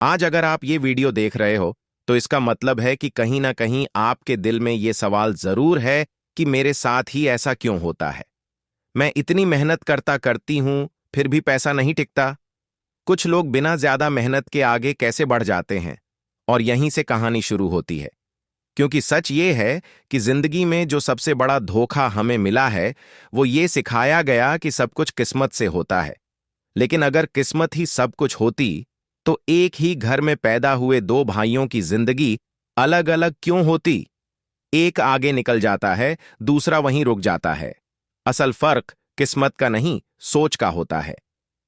आज अगर आप ये वीडियो देख रहे हो तो इसका मतलब है कि कहीं ना कहीं आपके दिल में ये सवाल जरूर है कि मेरे साथ ही ऐसा क्यों होता है। मैं इतनी मेहनत करती हूं फिर भी पैसा नहीं टिकता। कुछ लोग बिना ज्यादा मेहनत के आगे कैसे बढ़ जाते हैं, और यहीं से कहानी शुरू होती है। क्योंकि सच ये है कि जिंदगी में जो सबसे बड़ा धोखा हमें मिला है वो ये सिखाया गया कि सब कुछ किस्मत से होता है। लेकिन अगर किस्मत ही सब कुछ होती तो एक ही घर में पैदा हुए दो भाइयों की जिंदगी अलग अलग क्यों होती? एक आगे निकल जाता है, दूसरा वहीं रुक जाता है। असल फर्क किस्मत का नहीं, सोच का होता है।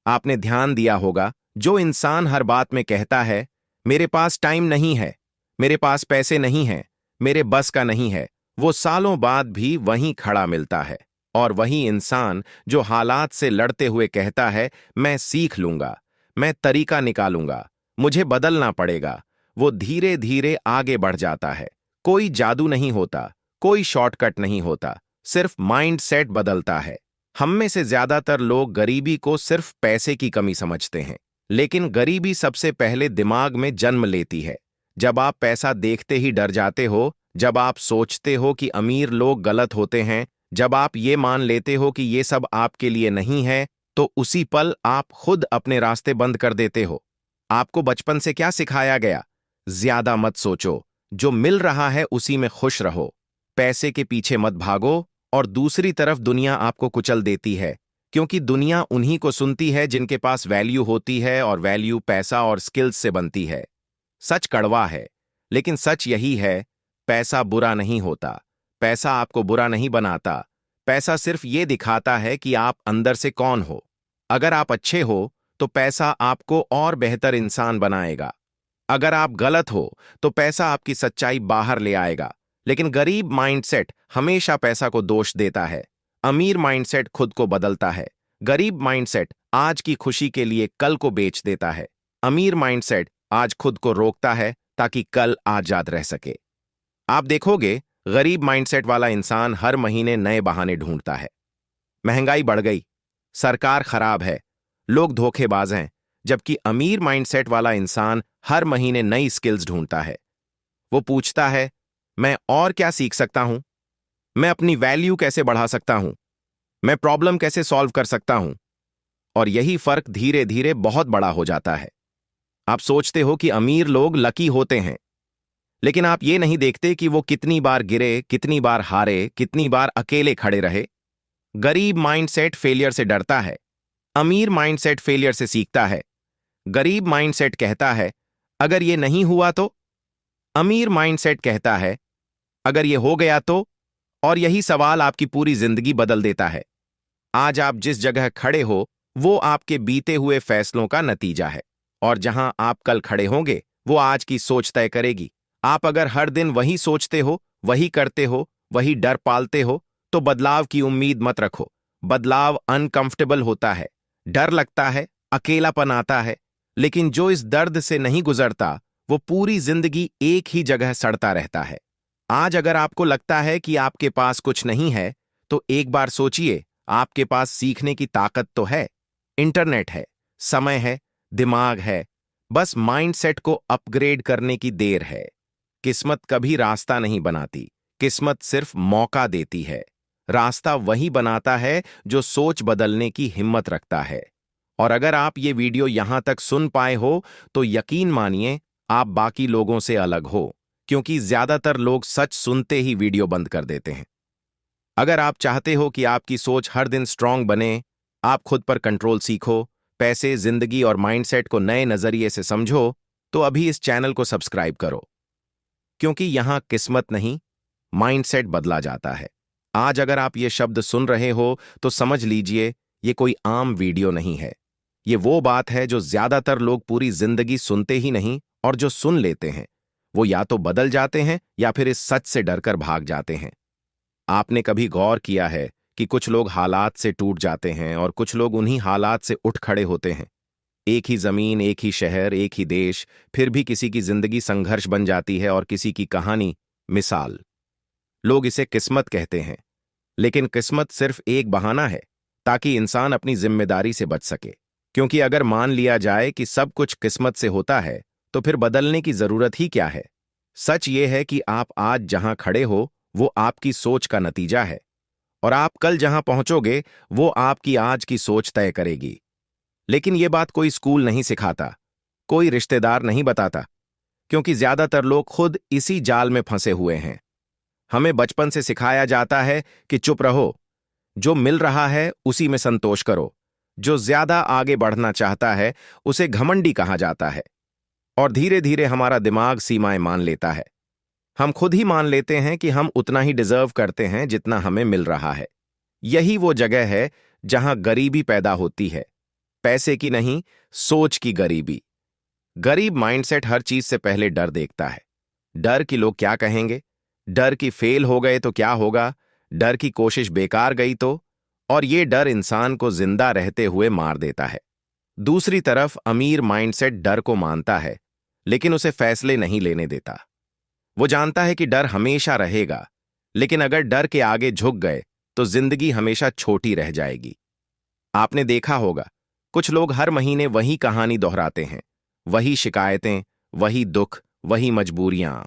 आपने ध्यान दिया होगा, जो इंसान हर बात में कहता है मेरे पास टाइम नहीं है, मेरे पास पैसे नहीं हैं, मेरे बस का नहीं है, वो सालों बाद भी वहीं खड़ा मिलता है। और वही इंसान जो हालात से लड़ते हुए कहता है मैं सीख लूंगा, मैं तरीका निकालूंगा, मुझे बदलना पड़ेगा, वो धीरे धीरे आगे बढ़ जाता है। कोई जादू नहीं होता, कोई शॉर्टकट नहीं होता, सिर्फ माइंड सेट बदलता है। हम में से ज्यादातर लोग गरीबी को सिर्फ पैसे की कमी समझते हैं, लेकिन गरीबी सबसे पहले दिमाग में जन्म लेती है। जब आप पैसा देखते ही डर जाते हो, जब आप सोचते हो कि अमीर लोग गलत होते हैं, जब आप ये मान लेते हो कि ये सब आपके लिए नहीं है, तो उसी पल आप खुद अपने रास्ते बंद कर देते हो। आपको बचपन से क्या सिखाया गया? ज्यादा मत सोचो, जो मिल रहा है उसी में खुश रहो, पैसे के पीछे मत भागो। और दूसरी तरफ दुनिया आपको कुचल देती है, क्योंकि दुनिया उन्हीं को सुनती है जिनके पास वैल्यू होती है, और वैल्यू पैसा और स्किल्स से बनती है। सच कड़वा है, लेकिन सच यही है, पैसा बुरा नहीं होता, पैसा आपको बुरा नहीं बनाता। पैसा सिर्फ ये दिखाता है कि आप अंदर से कौन हो। अगर आप अच्छे हो तो पैसा आपको और बेहतर इंसान बनाएगा। अगर आप गलत हो तो पैसा आपकी सच्चाई बाहर ले आएगा। लेकिन गरीब माइंडसेट हमेशा पैसा को दोष देता है, अमीर माइंडसेट खुद को बदलता है। गरीब माइंडसेट आज की खुशी के लिए कल को बेच देता है, अमीर माइंडसेट आज खुद को रोकता है ताकि कल आजाद रह सके। आप देखोगे, गरीब माइंडसेट वाला इंसान हर महीने नए बहाने ढूंढता है। महंगाई बढ़ गई, सरकार खराब है, लोग धोखेबाज हैं। जबकि अमीर माइंडसेट वाला इंसान हर महीने नई स्किल्स ढूंढता है। वो पूछता है मैं और क्या सीख सकता हूं, मैं अपनी वैल्यू कैसे बढ़ा सकता हूं, मैं प्रॉब्लम कैसे सॉल्व कर सकता हूं। और यही फर्क धीरे धीरे बहुत बड़ा हो जाता है। आप सोचते हो कि अमीर लोग लकी होते हैं, लेकिन आप ये नहीं देखते कि वो कितनी बार गिरे, कितनी बार हारे, कितनी बार अकेले खड़े रहे। गरीब माइंडसेट फेलियर से डरता है, अमीर माइंडसेट फेलियर से सीखता है। गरीब माइंडसेट कहता है अगर ये नहीं हुआ तो, अमीर माइंडसेट कहता है अगर ये हो गया तो। और यही सवाल आपकी पूरी जिंदगी बदल देता है। आज आप जिस जगह खड़े हो वो आपके बीते हुए फैसलों का नतीजा है, और जहां आप कल खड़े होंगे वो आज की सोच तय करेगी। आप अगर हर दिन वही सोचते हो, वही करते हो, वही डर पालते हो, तो बदलाव की उम्मीद मत रखो। बदलाव अनकंफर्टेबल होता है, डर लगता है, अकेलापन आता है, लेकिन जो इस दर्द से नहीं गुजरता वो पूरी जिंदगी एक ही जगह सड़ता रहता है। आज अगर आपको लगता है कि आपके पास कुछ नहीं है, तो एक बार सोचिए, आपके पास सीखने की ताकत तो है। इंटरनेट है, समय है, दिमाग है, बस माइंडसेट को अपग्रेड करने की देर है। किस्मत कभी रास्ता नहीं बनाती, किस्मत सिर्फ मौका देती है। रास्ता वही बनाता है जो सोच बदलने की हिम्मत रखता है। और अगर आप ये वीडियो यहां तक सुन पाए हो तो यकीन मानिए आप बाकी लोगों से अलग हो, क्योंकि ज्यादातर लोग सच सुनते ही वीडियो बंद कर देते हैं। अगर आप चाहते हो कि आपकी सोच हर दिन स्ट्रांग बने, आप खुद पर कंट्रोल सीखो, पैसे, जिंदगी और माइंडसेट को नए नजरिए से समझो, तो अभी इस चैनल को सब्सक्राइब करो। क्योंकि यहां किस्मत नहीं, माइंडसेट बदला जाता है। आज अगर आप ये शब्द सुन रहे हो तो समझ लीजिए, ये कोई आम वीडियो नहीं है। ये वो बात है जो ज्यादातर लोग पूरी जिंदगी सुनते ही नहीं, और जो सुन लेते हैं वो या तो बदल जाते हैं या फिर इस सच से डरकर भाग जाते हैं। आपने कभी गौर किया है कि कुछ लोग हालात से टूट जाते हैं और कुछ लोग उन्हीं हालात से उठ खड़े होते हैं? एक ही जमीन, एक ही शहर, एक ही देश, फिर भी किसी की जिंदगी संघर्ष बन जाती है और किसी की कहानी मिसाल। लोग इसे किस्मत कहते हैं, लेकिन किस्मत सिर्फ एक बहाना है ताकि इंसान अपनी जिम्मेदारी से बच सके। क्योंकि अगर मान लिया जाए कि सब कुछ किस्मत से होता है, तो फिर बदलने की जरूरत ही क्या है। सच ये है कि आप आज जहां खड़े हो वो आपकी सोच का नतीजा है, और आप कल जहां पहुंचोगे वो आपकी आज की सोच तय करेगी। लेकिन ये बात कोई स्कूल नहीं सिखाता, कोई रिश्तेदार नहीं बताता, क्योंकि ज्यादातर लोग खुद इसी जाल में फंसे हुए हैं। हमें बचपन से सिखाया जाता है कि चुप रहो, जो मिल रहा है उसी में संतोष करो, जो ज्यादा आगे बढ़ना चाहता है उसे घमंडी कहा जाता है। और धीरे धीरे हमारा दिमाग सीमाएं मान लेता है। हम खुद ही मान लेते हैं कि हम उतना ही डिजर्व करते हैं जितना हमें मिल रहा है। यही वो जगह है जहां गरीबी पैदा होती है, पैसे की नहीं, सोच की गरीबी। गरीब माइंडसेट हर चीज से पहले डर देखता है। डर कि लोग क्या कहेंगे, डर कि फेल हो गए तो क्या होगा, डर की कोशिश बेकार गई तो, और ये डर इंसान को जिंदा रहते हुए मार देता है। दूसरी तरफ अमीर माइंडसेट डर को मानता है, लेकिन उसे फैसले नहीं लेने देता। वो जानता है कि डर हमेशा रहेगा, लेकिन अगर डर के आगे झुक गए तो जिंदगी हमेशा छोटी रह जाएगी। आपने देखा होगा, कुछ लोग हर महीने वही कहानी दोहराते हैं, वही शिकायतें, वही दुख, वही मजबूरियां।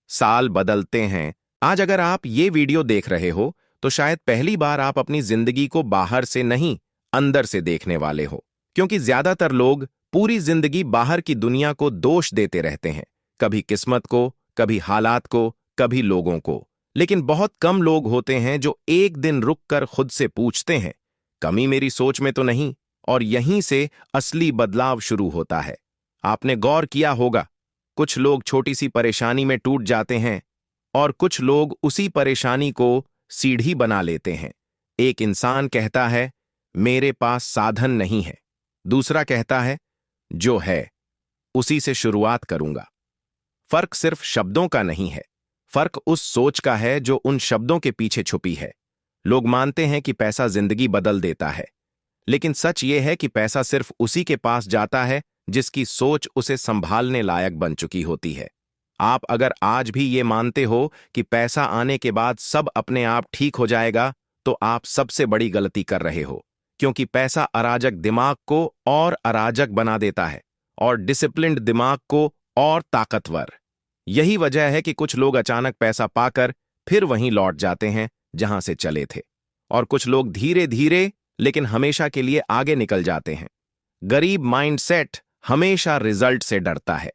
साल बदलते हैं। आज अगर आप ये वीडियो देख रहे हो तो शायद पहली बार आप अपनी जिंदगी को बाहर से नहीं, अंदर से देखने वाले हो। क्योंकि ज्यादातर लोग पूरी जिंदगी बाहर की दुनिया को दोष देते रहते हैं, कभी किस्मत को, कभी हालात को, कभी लोगों को। लेकिन बहुत कम लोग होते हैं जो एक दिन रुककर खुद से पूछते हैं, कमी मेरी सोच में तो नहीं। और यहीं से असली बदलाव शुरू होता है। आपने गौर किया होगा, कुछ लोग छोटी सी परेशानी में टूट जाते हैं और कुछ लोग उसी परेशानी को सीढ़ी बना लेते हैं। एक इंसान कहता है, मेरे पास साधन नहीं है। दूसरा कहता है, जो है उसी से शुरुआत करूंगा। फर्क सिर्फ शब्दों का नहीं है, फर्क उस सोच का है जो उन शब्दों के पीछे छुपी है। लोग मानते हैं कि पैसा जिंदगी बदल देता है, लेकिन सच ये है कि पैसा सिर्फ उसी के पास जाता है जिसकी सोच उसे संभालने लायक बन चुकी होती है। आप अगर आज भी ये मानते हो कि पैसा आने के बाद सब अपने आप ठीक हो जाएगा, तो आप सबसे बड़ी गलती कर रहे हो। क्योंकि पैसा अराजक दिमाग को और अराजक बना देता है, और डिसिप्लिन्ड दिमाग को और ताकतवर। यही वजह है कि कुछ लोग अचानक पैसा पाकर फिर वहीं लौट जाते हैं जहां से चले थे, और कुछ लोग धीरे धीरे लेकिन हमेशा के लिए आगे निकल जाते हैं। गरीब माइंडसेट हमेशा रिजल्ट से डरता है।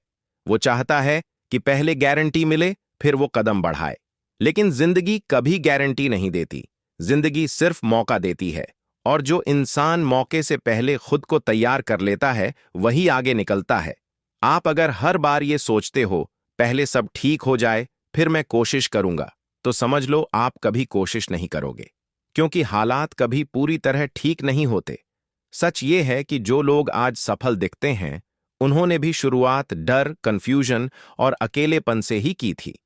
वो चाहता है कि पहले गारंटी मिले फिर वो कदम बढ़ाए। लेकिन जिंदगी कभी गारंटी नहीं देती, जिंदगी सिर्फ मौका देती है। और जो इंसान मौके से पहले खुद को तैयार कर लेता है वही आगे निकलता है। आप अगर हर बार ये सोचते हो, पहले सब ठीक हो जाए फिर मैं कोशिश करूंगा, तो समझ लो आप कभी कोशिश नहीं करोगे। क्योंकि हालात कभी पूरी तरह ठीक नहीं होते। सच ये है कि जो लोग आज सफल दिखते हैं, उन्होंने भी शुरुआत डर, कंफ्यूजन और अकेलेपन से ही की थी।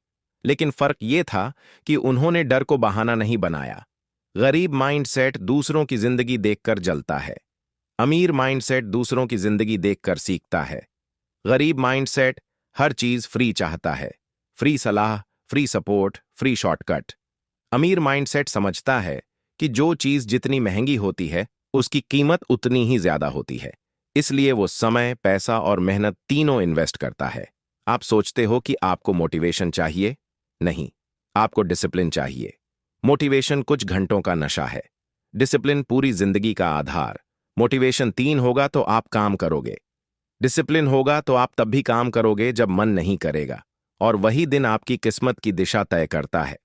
लेकिन फर्क ये था कि उन्होंने डर को बहाना नहीं बनाया। गरीब माइंडसेट दूसरों की जिंदगी देखकर जलता है, अमीर माइंडसेट दूसरों की जिंदगी देखकर सीखता है। गरीब माइंडसेट हर चीज फ्री चाहता है, फ्री सलाह, फ्री सपोर्ट, फ्री शॉर्टकट। अमीर माइंडसेट समझता है कि जो चीज जितनी महंगी होती है उसकी कीमत उतनी ही ज्यादा होती है, इसलिए वो समय, पैसा और मेहनत तीनों इन्वेस्ट करता है। आप सोचते हो कि आपको मोटिवेशन चाहिए? नहीं, आपको डिसिप्लिन चाहिए। मोटिवेशन कुछ घंटों का नशा है, डिसिप्लिन पूरी जिंदगी का आधार। मोटिवेशन 3 होगा तो आप काम करोगे, डिसिप्लिन होगा तो आप तब भी काम करोगे जब मन नहीं करेगा, और वही दिन आपकी किस्मत की दिशा तय करता है।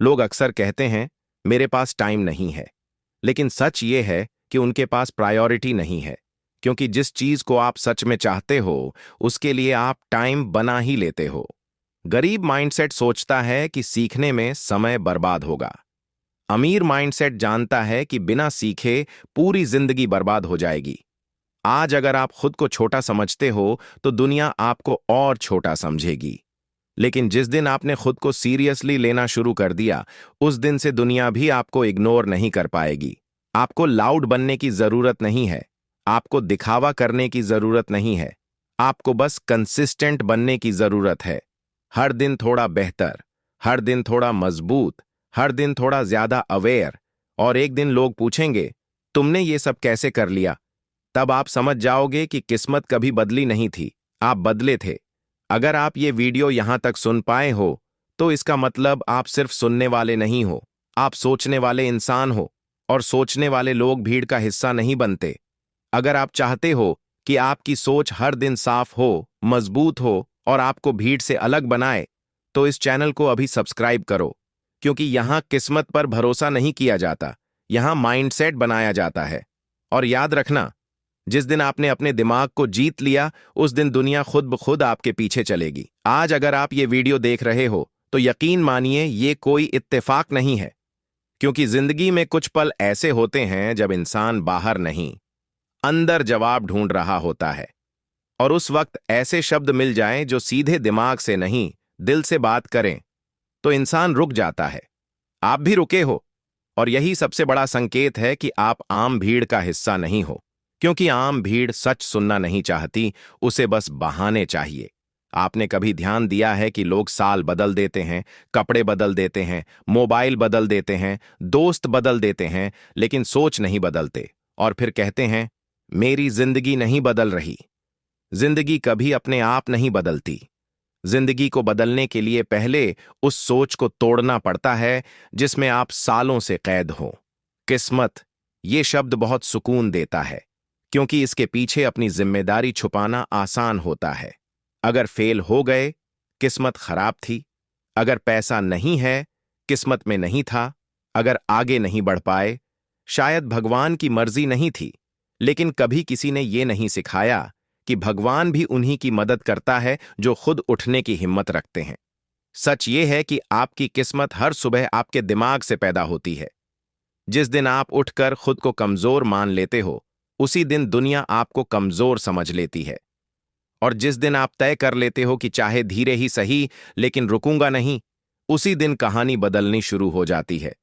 लोग अक्सर कहते हैं, मेरे पास टाइम नहीं है, लेकिन सच ये है कि उनके पास प्रायोरिटी नहीं है। क्योंकि जिस चीज को आप सच में चाहते हो उसके लिए आप टाइम बना ही लेते हो। गरीब माइंडसेट सोचता है कि सीखने में समय बर्बाद होगा। अमीर माइंडसेट जानता है कि बिना सीखे पूरी जिंदगी बर्बाद हो जाएगी। आज अगर आप खुद को छोटा समझते हो तो दुनिया आपको और छोटा समझेगी। लेकिन जिस दिन आपने खुद को सीरियसली लेना शुरू कर दिया, उस दिन से दुनिया भी आपको इग्नोर नहीं कर पाएगी। आपको लाउड बनने की जरूरत नहीं है, आपको दिखावा करने की जरूरत नहीं है, आपको बस कंसिस्टेंट बनने की जरूरत है। हर दिन थोड़ा बेहतर, हर दिन थोड़ा मजबूत, हर दिन थोड़ा ज्यादा अवेयर। और एक दिन लोग पूछेंगे, तुमने ये सब कैसे कर लिया? तब आप समझ जाओगे कि किस्मत कभी बदली नहीं थी, आप बदले थे। अगर आप ये वीडियो यहां तक सुन पाए हो, तो इसका मतलब आप सिर्फ सुनने वाले नहीं हो, आप सोचने वाले इंसान हो, और सोचने वाले लोग भीड़ का हिस्सा नहीं बनते। अगर आप चाहते हो कि आपकी सोच हर दिन साफ हो, मजबूत हो और आपको भीड़ से अलग बनाए, तो इस चैनल को अभी सब्सक्राइब करो, क्योंकि यहां किस्मत पर भरोसा नहीं किया जाता, यहां माइंडसेट बनाया जाता है। और याद रखना, जिस दिन आपने अपने दिमाग को जीत लिया, उस दिन दुनिया खुद ब खुद आपके पीछे चलेगी। आज अगर आप ये वीडियो देख रहे हो, तो यकीन मानिए ये कोई इत्तेफाक नहीं है, क्योंकि जिंदगी में कुछ पल ऐसे होते हैं जब इंसान बाहर नहीं, अंदर जवाब ढूंढ रहा होता है। और उस वक्त ऐसे शब्द मिल जाएं जो सीधे दिमाग से नहीं, दिल से बात करें, तो इंसान रुक जाता है। आप भी रुके हो, और यही सबसे बड़ा संकेत है कि आप आम भीड़ का हिस्सा नहीं हो, क्योंकि आम भीड़ सच सुनना नहीं चाहती, उसे बस बहाने चाहिए। आपने कभी ध्यान दिया है कि लोग साल बदल देते हैं, कपड़े बदल देते हैं, मोबाइल बदल देते हैं, दोस्त बदल देते हैं, लेकिन सोच नहीं बदलते, और फिर कहते हैं, मेरी जिंदगी नहीं बदल रही। जिंदगी कभी अपने आप नहीं बदलती। जिंदगी को बदलने के लिए पहले उस सोच को तोड़ना पड़ता है जिसमें आप सालों से कैद हो। किस्मत, ये शब्द बहुत सुकून देता है, क्योंकि इसके पीछे अपनी जिम्मेदारी छुपाना आसान होता है। अगर फेल हो गए, किस्मत खराब थी। अगर पैसा नहीं है, किस्मत में नहीं था। अगर आगे नहीं बढ़ पाए, शायद भगवान की मर्जी नहीं थी। लेकिन कभी किसी ने ये नहीं सिखाया कि भगवान भी उन्हीं की मदद करता है जो खुद उठने की हिम्मत रखते हैं। सच ये है कि आपकी किस्मत हर सुबह आपके दिमाग से पैदा होती है। जिस दिन आप उठकर खुद को कमजोर मान लेते हो, उसी दिन दुनिया आपको कमजोर समझ लेती है। और जिस दिन आप तय कर लेते हो कि चाहे धीरे ही सही, लेकिन रुकूंगा नहीं, उसी दिन कहानी बदलनी शुरू हो जाती है।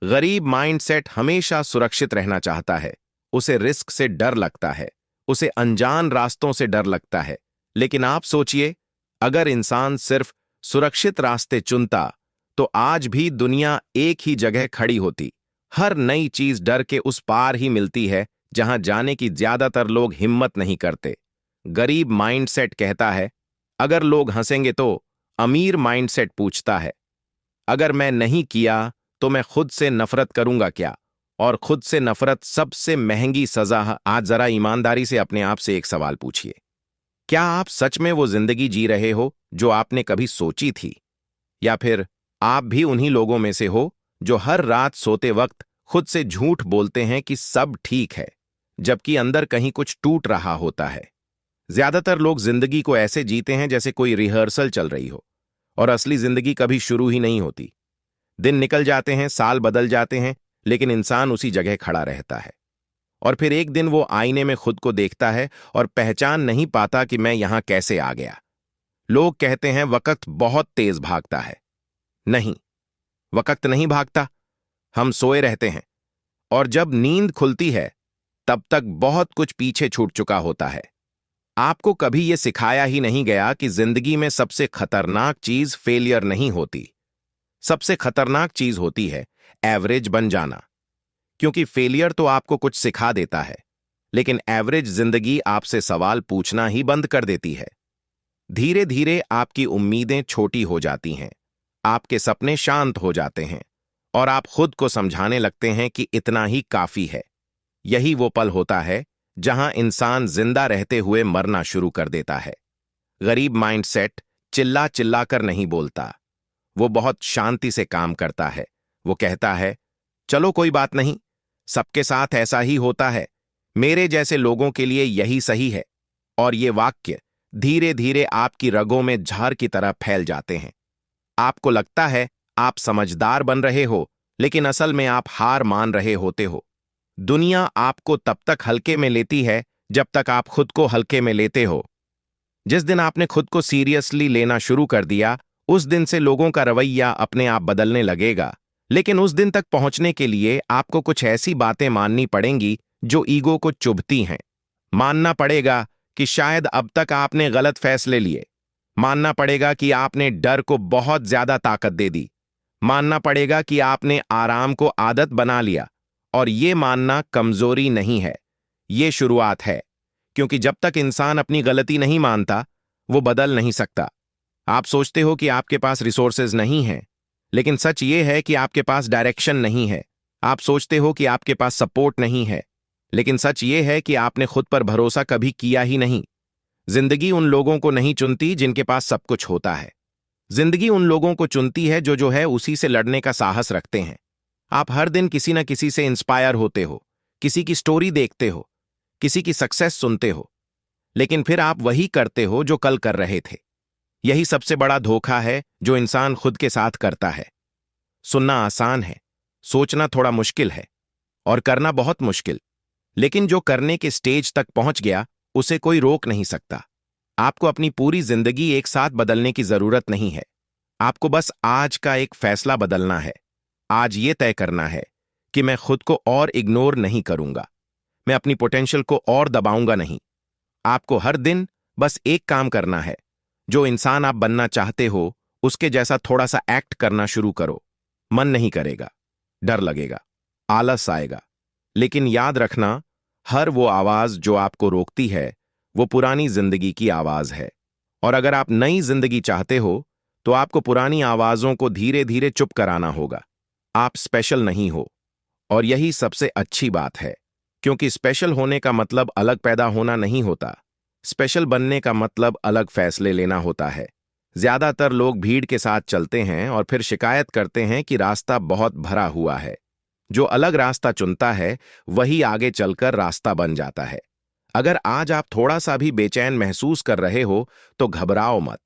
गरीब माइंडसेट हमेशा सुरक्षित रहना चाहता है। उसे रिस्क से डर लगता है, उसे अनजान रास्तों से डर लगता है। लेकिन आप सोचिए, अगर इंसान सिर्फ सुरक्षित रास्ते चुनता, तो आज भी दुनिया एक ही जगह खड़ी होती। हर नई चीज डर के उस पार ही मिलती है, जहां जाने की ज्यादातर लोग हिम्मत नहीं करते। गरीब माइंडसेट कहता है, अगर लोग हंसेंगे तो। अमीर माइंडसेट पूछता है, अगर मैं नहीं किया तो मैं खुद से नफरत करूंगा क्या? और खुद से नफरत सबसे महंगी सजा है। आज जरा ईमानदारी से अपने आप से एक सवाल पूछिए, क्या आप सच में वो जिंदगी जी रहे हो जो आपने कभी सोची थी? या फिर आप भी उन्हीं लोगों में से हो जो हर रात सोते वक्त खुद से झूठ बोलते हैं कि सब ठीक है, जबकि अंदर कहीं कुछ टूट रहा होता है? ज्यादातर लोग जिंदगी को ऐसे जीते हैं जैसे कोई रिहर्सल चल रही हो, और असली जिंदगी कभी शुरू ही नहीं होती। दिन निकल जाते हैं, साल बदल जाते हैं, लेकिन इंसान उसी जगह खड़ा रहता है। और फिर एक दिन वो आईने में खुद को देखता है और पहचान नहीं पाता कि मैं यहां कैसे आ गया। लोग कहते हैं वक्त बहुत तेज भागता है। नहीं, वक्त नहीं भागता, हम सोए रहते हैं। और जब नींद खुलती है, तब तक बहुत कुछ पीछे छूट चुका होता है। आपको कभी यह सिखाया ही नहीं गया कि जिंदगी में सबसे खतरनाक चीज फेलियर नहीं होती। सबसे खतरनाक चीज होती है एवरेज बन जाना। क्योंकि फेलियर तो आपको कुछ सिखा देता है, लेकिन एवरेज जिंदगी आपसे सवाल पूछना ही बंद कर देती है। धीरे धीरे आपकी उम्मीदें छोटी हो जाती हैं, आपके सपने शांत हो जाते हैं, और आप खुद को समझाने लगते हैं कि इतना ही काफी है। यही वो पल होता है जहां इंसान जिंदा रहते हुए मरना शुरू कर देता है। गरीब माइंडसेट चिल्ला चिल्ला कर नहीं बोलता, वो बहुत शांति से काम करता है। वो कहता है, चलो कोई बात नहीं, सबके साथ ऐसा ही होता है, मेरे जैसे लोगों के लिए यही सही है। और ये वाक्य धीरे धीरे आपकी रगों में झार की तरह फैल जाते हैं। आपको लगता है आप समझदार बन रहे हो, लेकिन असल में आप हार मान रहे होते हो। दुनिया आपको तब तक हल्के में लेती है जब तक आप खुद को हल्के में लेते हो। जिस दिन आपने खुद को सीरियसली लेना शुरू कर दिया, उस दिन से लोगों का रवैया अपने आप बदलने लगेगा। लेकिन उस दिन तक पहुंचने के लिए आपको कुछ ऐसी बातें माननी पड़ेंगी जो ईगो को चुभती हैं। मानना पड़ेगा कि शायद अब तक आपने गलत फैसले लिए। मानना पड़ेगा कि आपने डर को बहुत ज्यादा ताकत दे दी। मानना पड़ेगा कि आपने आराम को आदत बना लिया। और ये मानना कमजोरी नहीं है, ये शुरुआत है। क्योंकि जब तक इंसान अपनी गलती नहीं मानता, वो बदल नहीं सकता। आप सोचते हो कि आपके पास रिसोर्सेज नहीं हैं, लेकिन सच ये है कि आपके पास डायरेक्शन नहीं है। आप सोचते हो कि आपके पास सपोर्ट नहीं है, लेकिन सच ये है कि आपने खुद पर भरोसा कभी किया ही नहीं। जिंदगी उन लोगों को नहीं चुनती जिनके पास सब कुछ होता है। जिंदगी उन लोगों को चुनती है जो है उसी से लड़ने का साहस रखते हैं। आप हर दिन किसी न किसी से इंस्पायर होते हो, किसी की स्टोरी देखते हो, किसी की सक्सेस सुनते हो, लेकिन फिर आप वही करते हो जो कल कर रहे थे। यही सबसे बड़ा धोखा है जो इंसान खुद के साथ करता है। सुनना आसान है, सोचना थोड़ा मुश्किल है, और करना बहुत मुश्किल। लेकिन जो करने के स्टेज तक पहुंच गया, उसे कोई रोक नहीं सकता। आपको अपनी पूरी जिंदगी एक साथ बदलने की जरूरत नहीं है। आपको बस आज का एक फैसला बदलना है। आज ये तय करना है कि मैं खुद को और इग्नोर नहीं करूंगा, मैं अपनी पोटेंशियल को और दबाऊंगा नहीं। आपको हर दिन बस एक काम करना है। जो इंसान आप बनना चाहते हो, उसके जैसा थोड़ा सा एक्ट करना शुरू करो। मन नहीं करेगा, डर लगेगा, आलस आएगा, लेकिन याद रखना, हर वो आवाज जो आपको रोकती है, वो पुरानी जिंदगी की आवाज है। और अगर आप नई जिंदगी चाहते हो, तो आपको पुरानी आवाजों को धीरे धीरे चुप कराना होगा। आप स्पेशल नहीं हो, और यही सबसे अच्छी बात है, क्योंकि स्पेशल होने का मतलब अलग पैदा होना नहीं होता। स्पेशल बनने का मतलब अलग फैसले लेना होता है। ज्यादातर लोग भीड़ के साथ चलते हैं और फिर शिकायत करते हैं कि रास्ता बहुत भरा हुआ है। जो अलग रास्ता चुनता है, वही आगे चलकर रास्ता बन जाता है। अगर आज आप थोड़ा सा भी बेचैन महसूस कर रहे हो, तो घबराओ मत।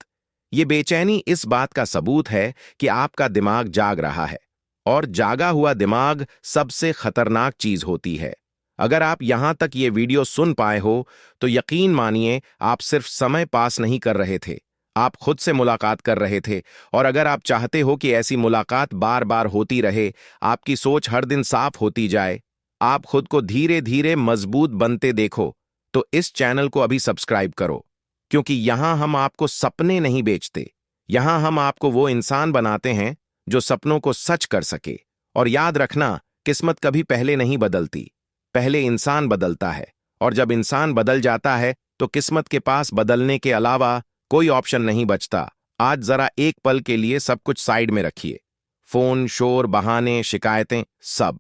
ये बेचैनी इस बात का सबूत है कि आपका दिमाग जाग रहा है, और जागा हुआ दिमाग सबसे खतरनाक चीज होती है। अगर आप यहां तक ये वीडियो सुन पाए हो, तो यकीन मानिए आप सिर्फ समय पास नहीं कर रहे थे, आप खुद से मुलाकात कर रहे थे। और अगर आप चाहते हो कि ऐसी मुलाकात बार बार होती रहे, आपकी सोच हर दिन साफ होती जाए, आप खुद को धीरे धीरे मजबूत बनते देखो, तो इस चैनल को अभी सब्सक्राइब करो। क्योंकि यहां हम आपको सपने नहीं बेचते, यहां हम आपको वो इंसान बनाते हैं जो सपनों को सच कर सके। और याद रखना, किस्मत कभी पहले नहीं बदलती, पहले इंसान बदलता है। और जब इंसान बदल जाता है, तो किस्मत के पास बदलने के अलावा कोई ऑप्शन नहीं बचता। आज जरा एक पल के लिए सब कुछ साइड में रखिए, फोन, शोर, बहाने, शिकायतें, सब,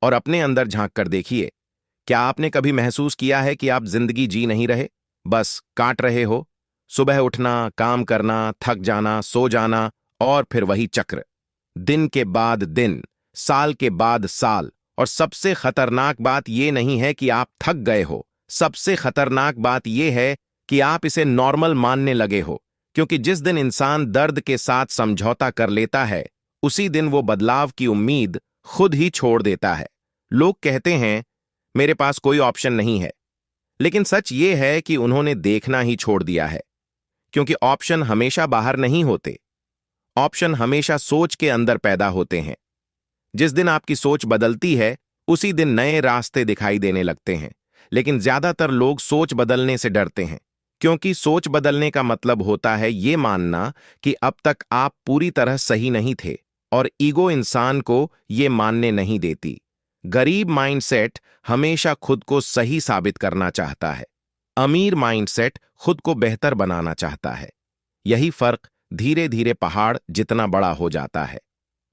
और अपने अंदर झांक कर देखिए। क्या आपने कभी महसूस किया है कि आप जिंदगी जी नहीं रहे, बस काट रहे हो? सुबह उठना, काम करना, थक जाना, सो जाना, और फिर वही चक्र, दिन के बाद दिन, साल के बाद साल। और सबसे खतरनाक बात यह नहीं है कि आप थक गए हो, सबसे खतरनाक बात यह है कि आप इसे नॉर्मल मानने लगे हो। क्योंकि जिस दिन इंसान दर्द के साथ समझौता कर लेता है, उसी दिन वो बदलाव की उम्मीद खुद ही छोड़ देता है। लोग कहते हैं, मेरे पास कोई ऑप्शन नहीं है, लेकिन सच ये है कि उन्होंने देखना ही छोड़ दिया है। क्योंकि ऑप्शन हमेशा बाहर नहीं होते, ऑप्शन हमेशा सोच के अंदर पैदा होते हैं। जिस दिन आपकी सोच बदलती है, उसी दिन नए रास्ते दिखाई देने लगते हैं। लेकिन ज्यादातर लोग सोच बदलने से डरते हैं, क्योंकि सोच बदलने का मतलब होता है ये मानना कि अब तक आप पूरी तरह सही नहीं थे, और ईगो इंसान को ये मानने नहीं देती। गरीब माइंडसेट हमेशा खुद को सही साबित करना चाहता है, अमीर माइंडसेट खुद को बेहतर बनाना चाहता है। यही फर्क धीरे धीरे पहाड़ जितना बड़ा हो जाता है।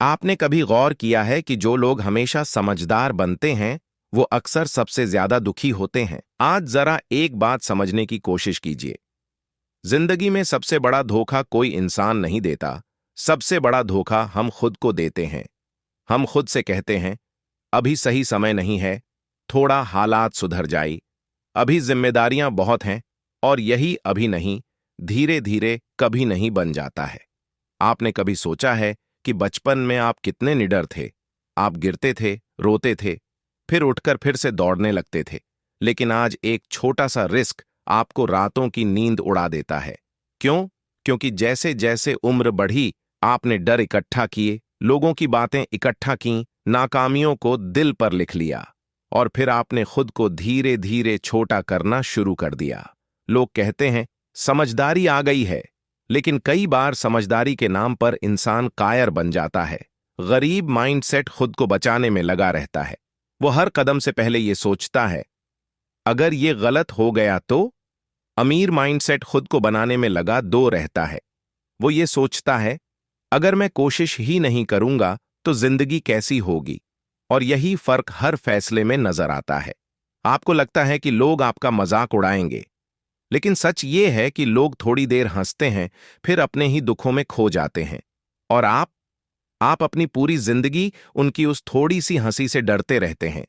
आपने कभी गौर किया है कि जो लोग हमेशा समझदार बनते हैं, वो अक्सर सबसे ज्यादा दुखी होते हैं? आज जरा एक बात समझने की कोशिश कीजिए। जिंदगी में सबसे बड़ा धोखा कोई इंसान नहीं देता, सबसे बड़ा धोखा हम खुद को देते हैं। हम खुद से कहते हैं, अभी सही समय नहीं है, थोड़ा हालात सुधर जाए, अभी जिम्मेदारियां बहुत हैं, और यही अभी नहीं धीरे धीरे कभी नहीं बन जाता है। आपने कभी सोचा है कि बचपन में आप कितने निडर थे? आप गिरते थे, रोते थे, फिर उठकर फिर से दौड़ने लगते थे। लेकिन आज एक छोटा सा रिस्क आपको रातों की नींद उड़ा देता है। क्यों? क्योंकि जैसे जैसे उम्र बढ़ी, आपने डर इकट्ठा किए, लोगों की बातें इकट्ठा की, नाकामियों को दिल पर लिख लिया, और फिर आपने खुद को धीरे धीरे छोटा करना शुरू कर दिया। लोग कहते हैं समझदारी आ गई है, लेकिन कई बार समझदारी के नाम पर इंसान कायर बन जाता है। गरीब माइंडसेट खुद को बचाने में लगा रहता है। वो हर कदम से पहले ये सोचता है, अगर ये गलत हो गया तो? अमीर माइंडसेट खुद को बनाने में लगा दो रहता है। वो ये सोचता है, अगर मैं कोशिश ही नहीं करूंगा तो जिंदगी कैसी होगी। और यही फर्क हर फैसले में नजर आता है। आपको लगता है कि लोग आपका मजाक उड़ाएंगे, लेकिन सच ये है कि लोग थोड़ी देर हंसते हैं, फिर अपने ही दुखों में खो जाते हैं। और आप अपनी पूरी जिंदगी उनकी उस थोड़ी सी हंसी से डरते रहते हैं।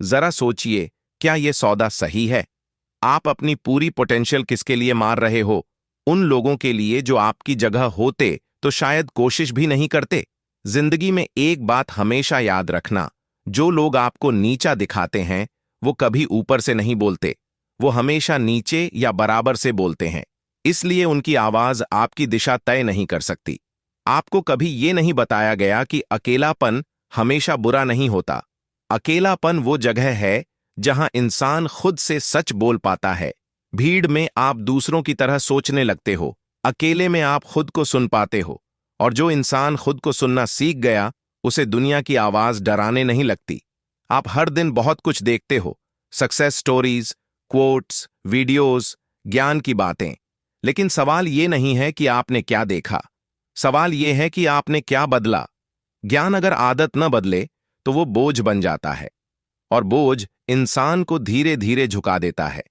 जरा सोचिए, क्या यह सौदा सही है? आप अपनी पूरी पोटेंशियल किसके लिए मार रहे हो? उन लोगों के लिए जो आपकी जगह होते तो शायद कोशिश भी नहीं करते। जिंदगी में एक बात हमेशा याद रखना, जो लोग आपको नीचा दिखाते हैं वो कभी ऊपर से नहीं बोलते, वो हमेशा नीचे या बराबर से बोलते हैं। इसलिए उनकी आवाज आपकी दिशा तय नहीं कर सकती। आपको कभी ये नहीं बताया गया कि अकेलापन हमेशा बुरा नहीं होता। अकेलापन वो जगह है जहां इंसान खुद से सच बोल पाता है। भीड़ में आप दूसरों की तरह सोचने लगते हो, अकेले में आप खुद को सुन पाते हो। और जो इंसान खुद को सुनना सीख गया, उसे दुनिया की आवाज डराने नहीं लगती। आप हर दिन बहुत कुछ देखते हो, सक्सेस स्टोरीज, क्वोट्स, वीडियोस, ज्ञान की बातें। लेकिन सवाल ये नहीं है कि आपने क्या देखा, सवाल ये है कि आपने क्या बदला। ज्ञान अगर आदत न बदले तो वो बोझ बन जाता है, और बोझ इंसान को धीरे धीरे झुका देता है।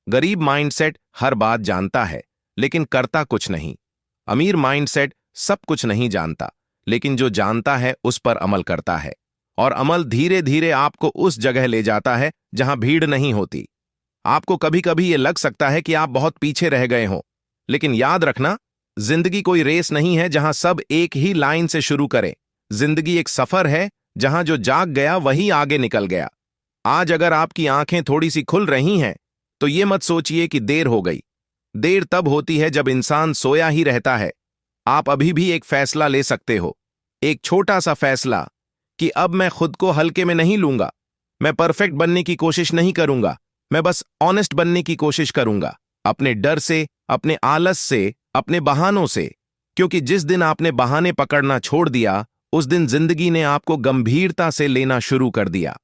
गरीब माइंडसेट हर बात जानता है लेकिन करता कुछ नहीं। अमीर माइंडसेट सब कुछ नहीं जानता, लेकिन जो जानता है उस पर अमल करता है। और अमल धीरे धीरे आपको उस जगह ले जाता है जहां भीड़ नहीं होती। आपको कभी कभी यह लग सकता है कि आप बहुत पीछे रह गए हो, लेकिन याद रखना, जिंदगी कोई रेस नहीं है जहां सब एक ही लाइन से शुरू करें। जिंदगी एक सफर है जहां जो जाग गया वही आगे निकल गया। आज अगर आपकी आंखें थोड़ी सी खुल रही हैं तो ये मत सोचिए कि देर हो गई। देर तब होती है जब इंसान सोया ही रहता है। आप अभी भी एक फैसला ले सकते हो, एक छोटा सा फैसला कि अब मैं खुद को हल्के में नहीं लूंगा। मैं परफेक्ट बनने की कोशिश नहीं करूंगा, मैं बस ऑनेस्ट बनने की कोशिश करूंगा। अपने डर से, अपने आलस से, अपने बहानों से। क्योंकि जिस दिन आपने बहाने पकड़ना छोड़ दिया, उस दिन जिंदगी ने आपको गंभीरता से लेना शुरू कर दिया।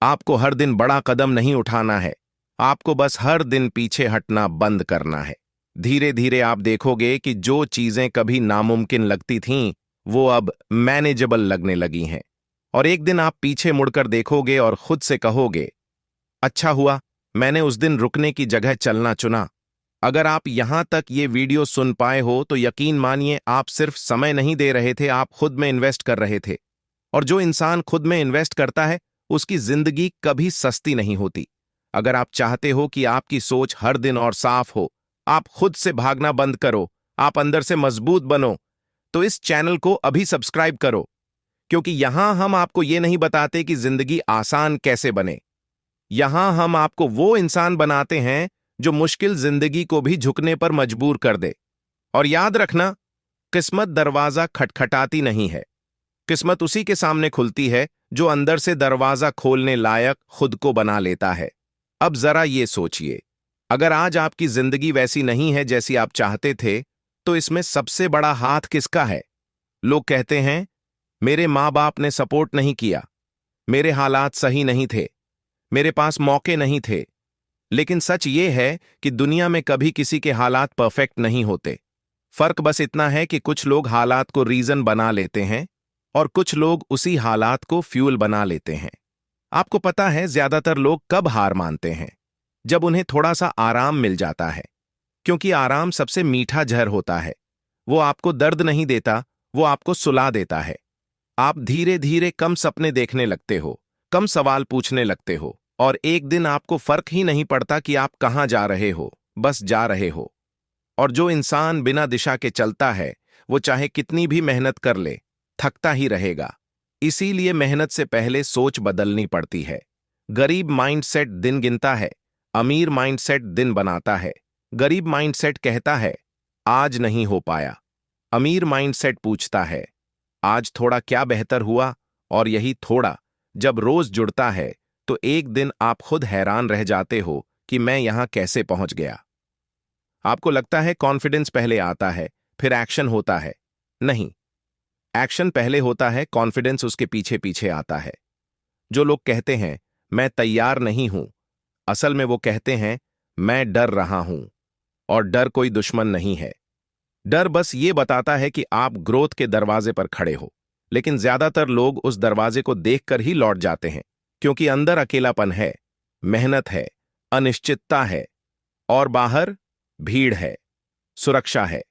आपको हर दिन बड़ा कदम नहीं उठाना है, आपको बस हर दिन पीछे हटना बंद करना है। धीरे धीरे आप देखोगे कि जो चीजें कभी नामुमकिन लगती थीं, वो अब मैनेजेबल लगने लगी हैं। और एक दिन आप पीछे मुड़कर देखोगे और खुद से कहोगे, अच्छा हुआ मैंने उस दिन रुकने की जगह चलना चुना। अगर आप यहां तक ये वीडियो सुन पाए हो तो यकीन मानिए, आप सिर्फ समय नहीं दे रहे थे, आप खुद में इन्वेस्ट कर रहे थे। और जो इंसान खुद में इन्वेस्ट करता है, उसकी जिंदगी कभी सस्ती नहीं होती। अगर आप चाहते हो कि आपकी सोच हर दिन और साफ हो, आप खुद से भागना बंद करो, आप अंदर से मजबूत बनो, तो इस चैनल को अभी सब्सक्राइब करो। क्योंकि यहां हम आपको यह नहीं बताते कि जिंदगी आसान कैसे बने। यहां हम आपको वो इंसान बनाते हैं जो मुश्किल जिंदगी को भी झुकने पर मजबूर कर दे। और याद रखना, किस्मत दरवाजा खटखटाती नहीं है, किस्मत उसी के सामने खुलती है जो अंदर से दरवाजा खोलने लायक खुद को बना लेता है। अब जरा ये सोचिए, अगर आज आपकी जिंदगी वैसी नहीं है जैसी आप चाहते थे, तो इसमें सबसे बड़ा हाथ किसका है? लोग कहते हैं, मेरे माँ बाप ने सपोर्ट नहीं किया, मेरे हालात सही नहीं थे, मेरे पास मौके नहीं थे। लेकिन सच ये है कि दुनिया में कभी किसी के हालात परफेक्ट नहीं होते। फर्क बस इतना है कि कुछ लोग हालात को रीजन बना लेते हैं और कुछ लोग उसी हालात को फ्यूल बना लेते हैं। आपको पता है ज्यादातर लोग कब हार मानते हैं? जब उन्हें थोड़ा सा आराम मिल जाता है। क्योंकि आराम सबसे मीठा जहर होता है। वो आपको दर्द नहीं देता, वो आपको सुला देता है। आप धीरे धीरे कम सपने देखने लगते हो, कम सवाल पूछने लगते हो, और एक दिन आपको फर्क ही नहीं पड़ता कि आप कहां जा रहे हो, बस जा रहे हो। और जो इंसान बिना दिशा के चलता है, वो चाहे कितनी भी मेहनत कर ले, थकता ही रहेगा। इसीलिए मेहनत से पहले सोच बदलनी पड़ती है। गरीब माइंडसेट दिन गिनता है, अमीर माइंडसेट दिन बनाता है। गरीब माइंडसेट कहता है, आज नहीं हो पाया। अमीर माइंडसेट पूछता है, आज थोड़ा क्या बेहतर हुआ? और यही थोड़ा जब रोज जुड़ता है, तो एक दिन आप खुद हैरान रह जाते हो कि मैं यहां कैसे पहुंच गया। आपको लगता है कॉन्फिडेंस पहले आता है, फिर एक्शन होता है। नहीं, एक्शन पहले होता है, कॉन्फिडेंस उसके पीछे पीछे आता है। जो लोग कहते हैं मैं तैयार नहीं हूं, असल में वो कहते हैं मैं डर रहा हूं। और डर कोई दुश्मन नहीं है, डर बस ये बताता है कि आप ग्रोथ के दरवाजे पर खड़े हो, लेकिन ज्यादातर लोग उस दरवाजे को देखकर ही लौट जाते हैं, क्योंकि अंदर अकेलापन है, मेहनत है, अनिश्चितता है और बाहर भीड़ है, सुरक्षा है।